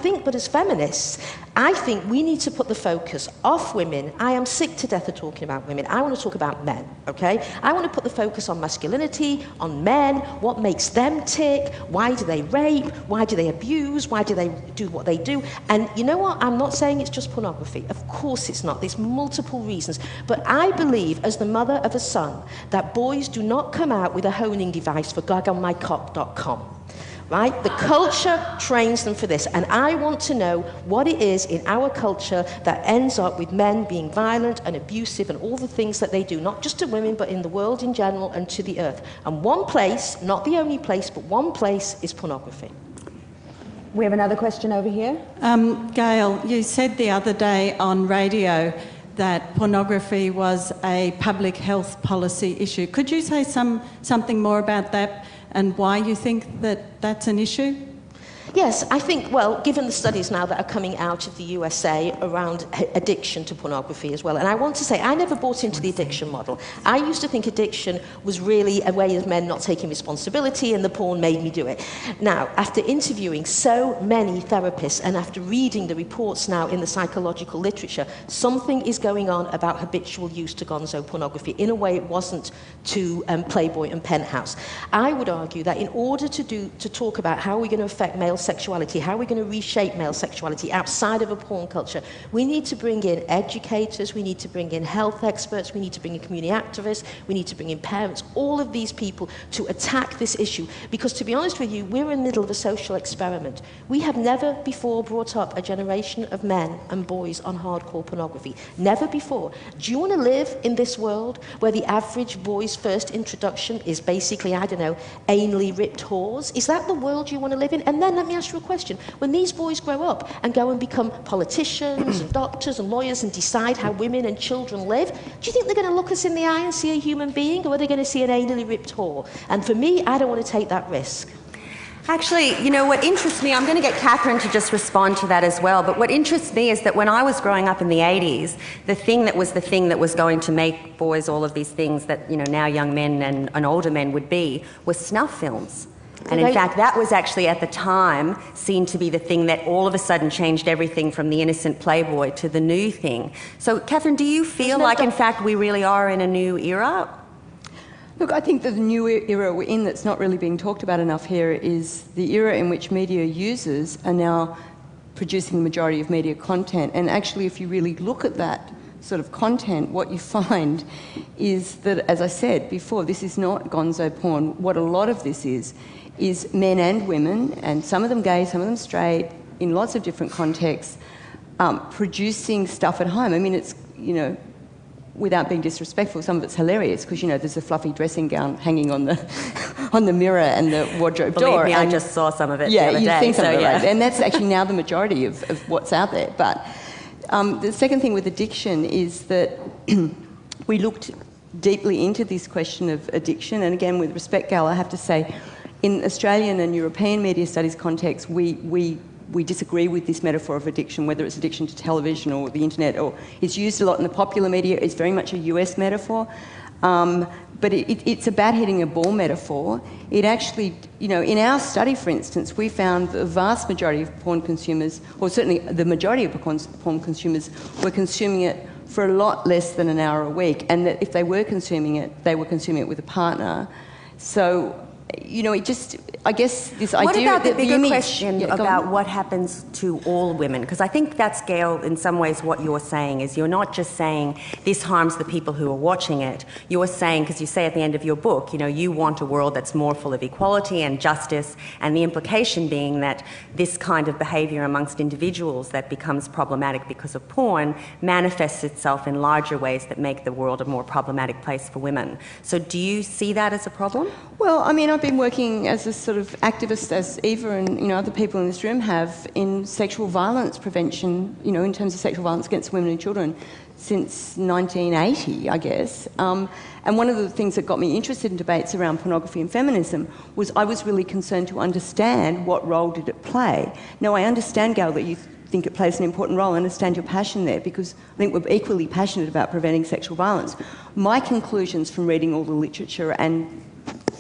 think, but as feminists, I think we need to put the focus off women. I am sick to death of talking about women. I want to talk about men, okay? I want to put the focus on masculinity, on men, what makes them tick, why do they rape, why do they abuse, why do they do what they do? And you know what? I'm not saying it's just pornography. Of course it's not. There's multiple reasons. But I believe, as the mother of a son, that boys do not come out with a honing device for gagonmycock.com. Right? The culture trains them for this. And I want to know what it is in our culture that ends up with men being violent and abusive and all the things that they do, not just to women, but in the world in general and to the earth. And one place, not the only place, but one place is pornography. We have another question over here. Gail, you said the other day on radio that pornography was a public health policy issue. Could you say something more about that and why you think that that's an issue? Yes, I think, well, given the studies now that are coming out of the USA around addiction to pornography as well, and I want to say, I never bought into the addiction model. I used to think addiction was really a way of men not taking responsibility, and the porn made me do it. Now, after interviewing so many therapists and after reading the reports now in the psychological literature, something is going on about habitual use to gonzo pornography in a way it wasn't to Playboy and Penthouse. I would argue that in order to talk about how we're going to affect male sexuality, how we're going to reshape male sexuality outside of a porn culture, we need to bring in educators, we need to bring in health experts, we need to bring in community activists, we need to bring in parents, all of these people to attack this issue. Because to be honest with you, we're in the middle of a social experiment. We have never before brought up a generation of men and boys on hardcore pornography. Never before. Do you want to live in this world where the average boy's first introduction is basically, I don't know, anally ripped whores? Is that the world you want to live in? And then let me ask you a question. When these boys grow up and go and become politicians and doctors and lawyers and decide how women and children live, do you think they're going to look us in the eye and see a human being, or are they going to see an anally ripped whore? And for me, I don't want to take that risk. Actually, you know, what interests me, I'm going to get Catherine to just respond to that as well, but what interests me is that when I was growing up in the 80s, the thing that was going to make boys all of these things that, you know, now young men and older men would be, was snuff films. And in fact, that was actually at the time seen to be the thing that all of a sudden changed everything from the innocent Playboy to the new thing. So, Catherine, do you feel like, in fact, we really are in a new era? Look, I think that the new era we're in that's not really being talked about enough here is the era in which media users are now producing the majority of media content. And actually, if you really look at that sort of content, what you find is that, as I said before, this is not gonzo porn. What a lot of this is men and women, and some of them gay, some of them straight, in lots of different contexts, producing stuff at home. I mean, it's, you know, without being disrespectful, some of it's hilarious because, you know, there's a fluffy dressing gown hanging on the mirror and the wardrobe door. Believe me, I just saw some of it the other day. Yeah, you've seen some of it, yeah. right? And that's actually now the majority of what's out there. But the second thing with addiction is that we looked deeply into this question of addiction. And again, with respect, Gail, I have to say, in Australian and European media studies context, we disagree with this metaphor of addiction, whether it's addiction to television or the internet, or it's used a lot in the popular media. It's very much a US metaphor. But it's a bat hitting a ball metaphor. It actually, you know, in our study, for instance, we found the vast majority of porn consumers, or certainly the majority of porn consumers, were consuming it for a lot less than an hour a week, and that if they were consuming it, they were consuming it with a partner. So, you know, it just, I guess this idea... What about the bigger image, question about what happens to all women? Because I think that's, Gail, in some ways what you're saying is you're not just saying this harms the people who are watching it. You're saying, because you say at the end of your book, you know, you want a world that's more full of equality and justice, and the implication being that this kind of behaviour amongst individuals that becomes problematic because of porn manifests itself in larger ways that make the world a more problematic place for women. So do you see that as a problem? Well, I mean, I've been working as a sort of activist, as Eva and, you know, other people in this room have, in sexual violence prevention, you know, in terms of sexual violence against women and children since 1980, I guess. And one of the things that got me interested in debates around pornography and feminism was I was really concerned to understand what role did it play. Now, I understand, Gail, that you think it plays an important role. I understand your passion there, because I think we're equally passionate about preventing sexual violence. My conclusions from reading all the literature and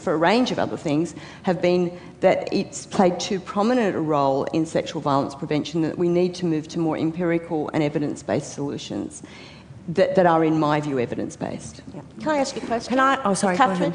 for a range of other things, have been that it's played too prominent a role in sexual violence prevention, that we need to move to more empirical and evidence-based solutions that are, in my view, evidence-based. Yeah. Can I ask you a question? Can I? Oh, sorry, go Catherine.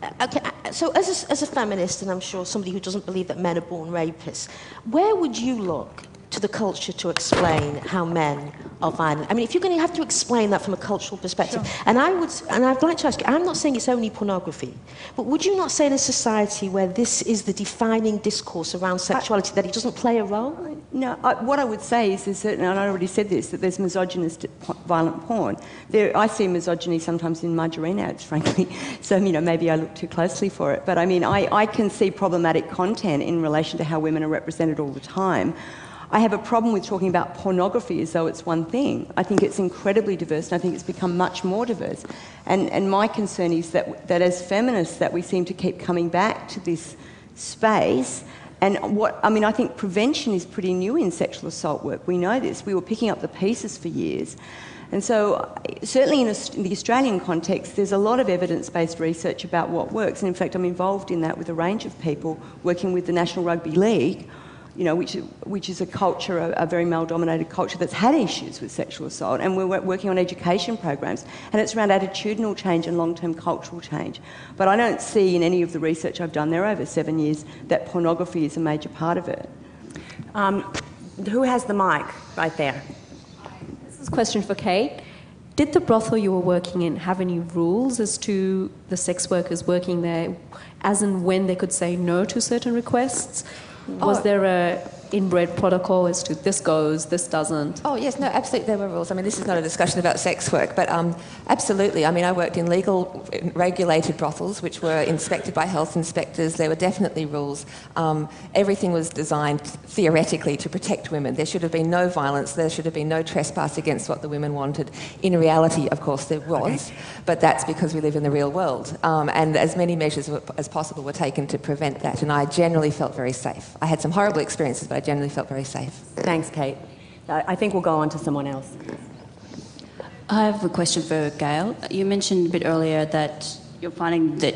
ahead. Okay, so as a feminist, and I'm sure somebody who doesn't believe that men are born rapists, where would you look to the culture to explain how men are violent? I mean, if you're going to have to explain that from a cultural perspective, and I'd like to ask you, I'm not saying it's only pornography, but would you not say in a society where this is the defining discourse around sexuality that it doesn't play a role? No, what I would say is there's certain, and I already said this, that there's misogynist violent porn. I see misogyny sometimes in margarine ads, frankly, so, maybe I look too closely for it. But, I can see problematic content in relation to how women are represented all the time. I have a problem with talking about pornography as though it's one thing. I think it's incredibly diverse, and I think it's become much more diverse. And my concern is that as feminists, that we seem to keep coming back to this space. And I think prevention is pretty new in sexual assault work. We know this. We were picking up the pieces for years. And so, certainly in the Australian context, there's a lot of evidence-based research about what works. And in fact, I'm involved in that with a range of people, working with the National Rugby League, which is a culture, a very male-dominated culture that's had issues with sexual assault, and we're working on education programs, and it's around attitudinal change and long-term cultural change. But I don't see in any of the research I've done there over 7 years that pornography is a major part of it. Who has the mic right there? This is a question for Kate. Did the brothel you were working in have any rules as to the sex workers working there, as in when they could say no to certain requests? Was there a inbred protocol as to this goes, this doesn't? Oh, yes, no, absolutely, there were rules. I mean, this is not a discussion about sex work, but absolutely. I mean, I worked in legal, regulated brothels, which were inspected by health inspectors. There were definitely rules. Everything was designed theoretically to protect women. There should have been no violence. There should have been no trespass against what the women wanted. In reality, of course, there was, but that's because we live in the real world. And as many measures as possible were taken to prevent that, and I generally felt very safe. I had some horrible experiences, but I generally felt very safe. Thanks, Kate. I think we'll go on to someone else. I have a question for Gail. You mentioned a bit earlier that you're finding that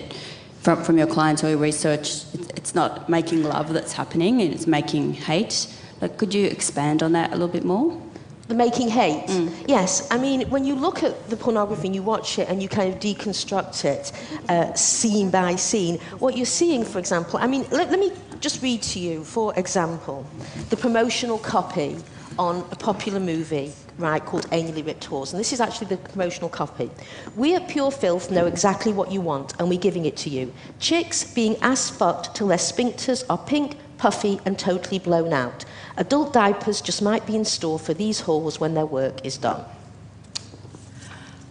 from your clients or your research, it's not making love that's happening, it's making hate. Could you expand on that a little bit more? The making hate? Yes. I mean, when you look at the pornography and you watch it and you kind of deconstruct it scene by scene, what you're seeing, for example, I mean, let me just read to you, for example, the promotional copy on a popular movie, right, called Anally Ripped Whores. And this is actually the promotional copy. We at Pure Filth know exactly what you want, and we're giving it to you. Chicks being ass-fucked till their sphincters are pink, puffy, and totally blown out. Adult diapers just might be in store for these whores when their work is done.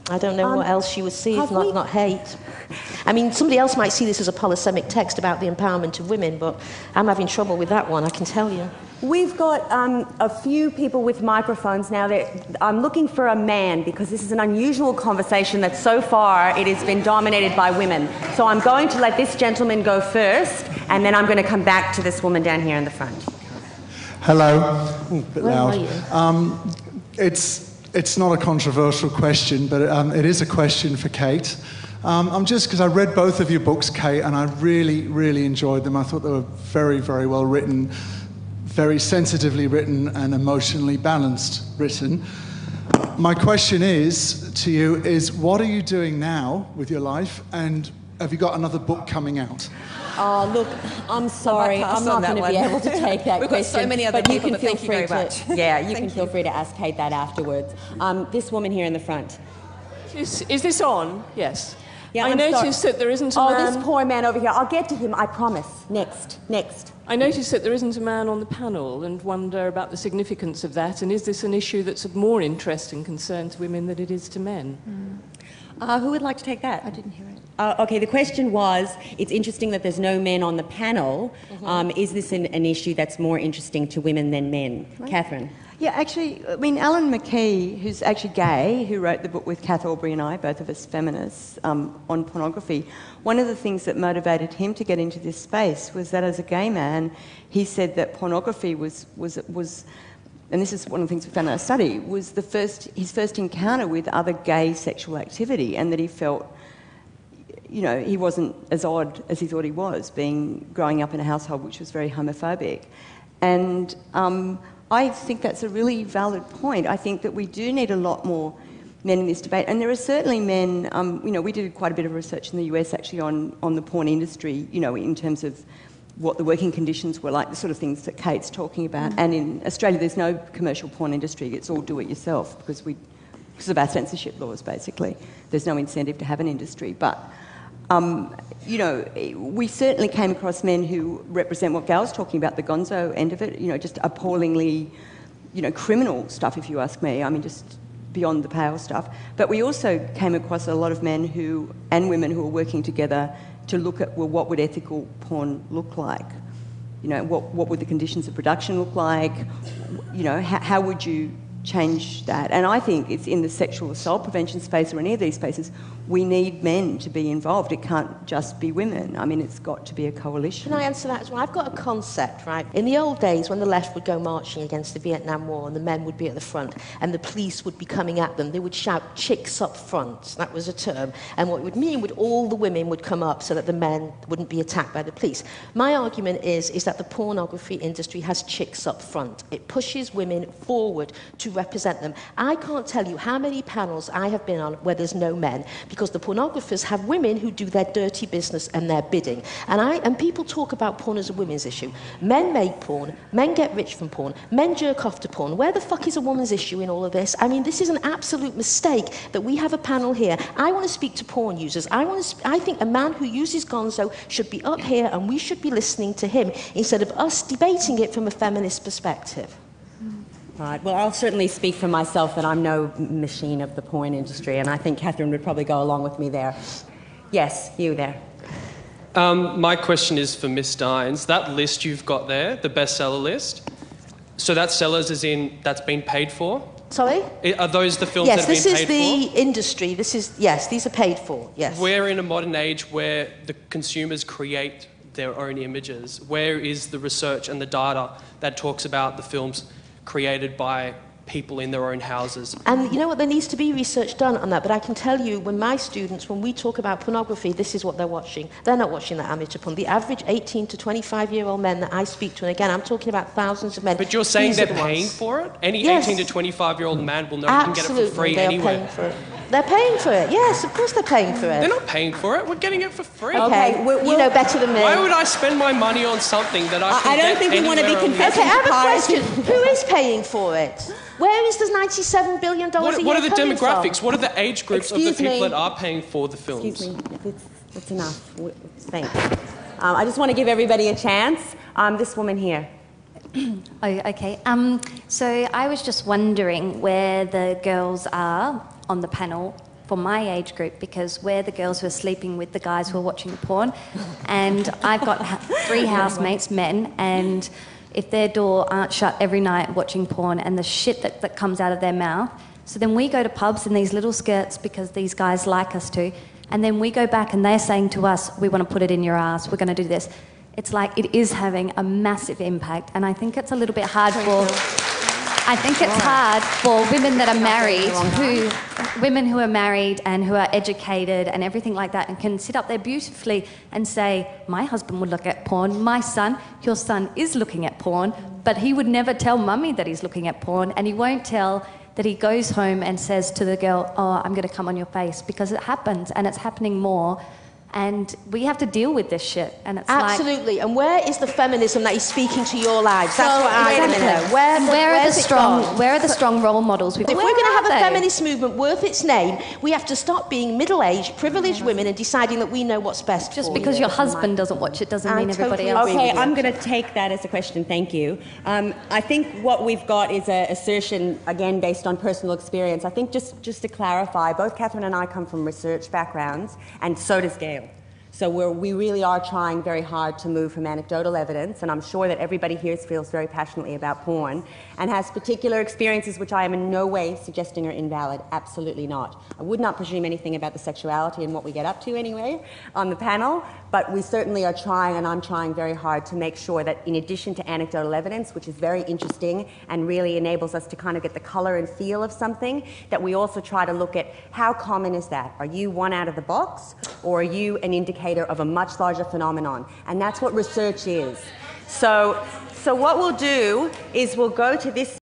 I don't know what else you would see if not hate. I mean, somebody else might see this as a polysemic text about the empowerment of women, but I'm having trouble with that one, I can tell you. We've got a few people with microphones now. I'm looking for a man because this is an unusual conversation that so far it has been dominated by women. So I'm going to let this gentleman go first, and then I'm going to come back to this woman down here in the front. Hello. Ooh, a bit Where loud. are you? It's not a controversial question, but it is a question for Kate. Because I read both of your books, Kate, and I really, really enjoyed them. I thought they were very, very well written, very sensitively written, and emotionally balanced written. My question to you is, what are you doing now with your life, and have you got another book coming out? Oh, look, I'm sorry. I'm not going to be able to take that We've question. got so many other but people, you can but feel thank you very free much. Yeah, you can feel free to ask Kate that afterwards. This woman here in the front. Is this on? Yes. Yeah, I noticed that there isn't a man... Oh, this poor man over here. I'll get to him, I promise. Next. I noticed that there isn't a man on the panel and wonder about the significance of that, and is this an issue that's of more interest and concern to women than it is to men? Who would like to take that? I didn't hear it. Okay, the question was, it's interesting that there's no men on the panel. Is this an issue that's more interesting to women than men? Right. Catherine? Yeah, actually, I mean, Alan McKee, who's actually gay, who wrote the book with Kath Aubrey and I, both of us feminists, on pornography, one of the things that motivated him to get into this space was that as a gay man, he said that pornography was and this is one of the things we found in our study, was his first encounter with other gay sexual activity, and that he felt, you know, he wasn't as odd as he thought he was, growing up in a household which was very homophobic. And I think that's a really valid point. I think that we do need a lot more men in this debate. And there are certainly men, you know, we did quite a bit of research in the US actually on the porn industry, you know, in terms of what the working conditions were like, the sort of things that Kate's talking about. And in Australia, there's no commercial porn industry. It's all do-it-yourself because of our censorship laws, basically. There's no incentive to have an industry. But, you know, we certainly came across men who represent what Gail's talking about, the gonzo end of it, you know, just appallingly, you know, criminal stuff, if you ask me. I mean, just beyond the pale stuff. But we also came across a lot of men and women who were working together to look at, well, what would ethical porn look like? You know, what would the conditions of production look like? You know, how would you change that? And I think it's in the sexual assault prevention space or any of these spaces, we need men to be involved. It can't just be women. I mean, it's got to be a coalition. Can I answer that as well? I've got a concept, right? In the old days, when the left would go marching against the Vietnam War and the men would be at the front and the police would be coming at them, they would shout, "Chicks up front." That was a term. And what it would mean would all the women would come up so that the men wouldn't be attacked by the police. My argument is that the pornography industry has chicks up front. It pushes women forward to represent them. I can't tell you how many panels I have been on where there's no men, because the pornographers have women who do their dirty business and their bidding. And people talk about porn as a women's issue. Men make porn, men get rich from porn, men jerk off to porn. Where the fuck is a woman's issue in all of this? I mean, this is an absolute mistake that we have a panel here. I want to speak to porn users. I think a man who uses gonzo should be up here and we should be listening to him instead of us debating it from a feminist perspective. Right. Well, I'll certainly speak for myself that I'm no machine of the porn industry, and I think Catherine would probably go along with me there. Yes, you there. My question is for Miss Dines. That list you've got there, the bestseller list, so that's sellers as in that's been paid for? Sorry? Are those the films that have been paid for? Yes, this is the industry. Yes, these are paid for, yes. We're in a modern age where the consumers create their own images. Where is the research and the data that talks about the films created by people in their own houses? And you know what, there needs to be research done on that, but I can tell you, when my students, when we talk about pornography, this is what they're watching. They're not watching that amateur porn. The average 18 to 25-year-old men that I speak to, and again, I'm talking about thousands of men. But you're saying they're paying for it? Any 18 to 25-year-old man will know he can get it for free anywhere. Absolutely, they are paying for it. They're paying for it, yes, of course they're paying for it. They're not paying for it, we're getting it for free. Okay, you know better than me. Why would I spend my money on something that I can I don't think you want to be confessing. Okay, I have a question. Who is paying for it? Where is the $97 billion a year What are the coming demographics? from? What are the age groups of the people that are paying for the films? Excuse me, it's enough. Thanks. I just want to give everybody a chance. This woman here. Oh, okay. So I was just wondering where the girls are on the panel for my age group, because we're the girls who are sleeping with the guys who are watching porn, and I've got 3 housemates, men, and if their door aren't shut every night watching porn and the shit that comes out of their mouth, so then we go to pubs in these little skirts because these guys like us to, and then we go back and they're saying to us, we want to put it in your ass, we're going to do this. It's like it is having a massive impact, and I think it's a little bit hard for women that are married, women who are married and who are educated and everything like that, and can sit up there beautifully and say, my husband would look at porn, my son, your son is looking at porn, but he would never tell mummy that he's looking at porn, and he won't tell that he goes home and says to the girl, oh, I'm going to come on your face, because it happens, and it's happening more. And we have to deal with this shit. And it's absolutely. And where is the feminism that is speaking to your lives? That's what I want to know. Where are the strong role models? If we're going to have a feminist movement worth its name, we have to stop being middle-aged, privileged women and deciding that we know what's best. Just because your husband doesn't watch it doesn't mean everybody else. Okay, I'm going to take that as a question. Thank you. I think what we've got is an assertion, again, based on personal experience. I think just to clarify, both Catherine and I come from research backgrounds, and so does Gail. So we really are trying very hard to move from anecdotal evidence, and I'm sure that everybody here feels very passionately about porn and has particular experiences which I am in no way suggesting are invalid, absolutely not. I would not presume anything about the sexuality and what we get up to anyway on the panel, but we certainly are trying, and I'm trying very hard to make sure that in addition to anecdotal evidence, which is very interesting and really enables us to kind of get the colour and feel of something, that we also try to look at how common is that? Are you one out of the box, or are you an indicator of a much larger phenomenon? And that's what research is. So what we'll do is we'll go to this